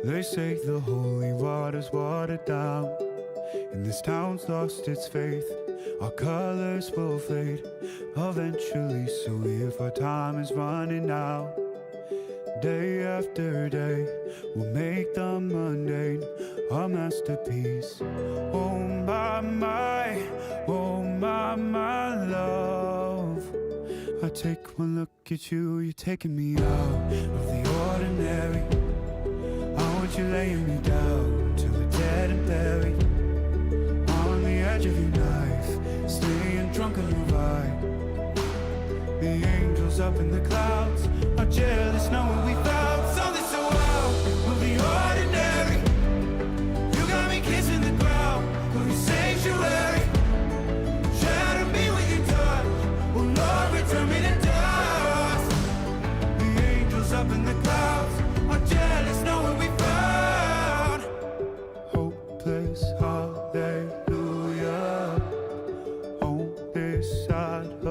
They say the holy water's watered down, and this town's lost its faith. Our colors will fade eventually, so if our time is running out, day after day, we'll make the mundane a masterpiece. Oh my, oh my love. I take one look at you, you're taking me out of the ordinary. I want you laying me down till we're dead and buried, on the edge of your knife, staying drunk on your vibe. The angels up in the clouds are jealous knowing we found something so wild. We'll be ordinary. You got me kissing the ground, will you sanctuary? Shatter me with your touch, oh Lord, return me to dust. The angels up in the clouds are jealous knowing we found hopeless hallelujah on this side of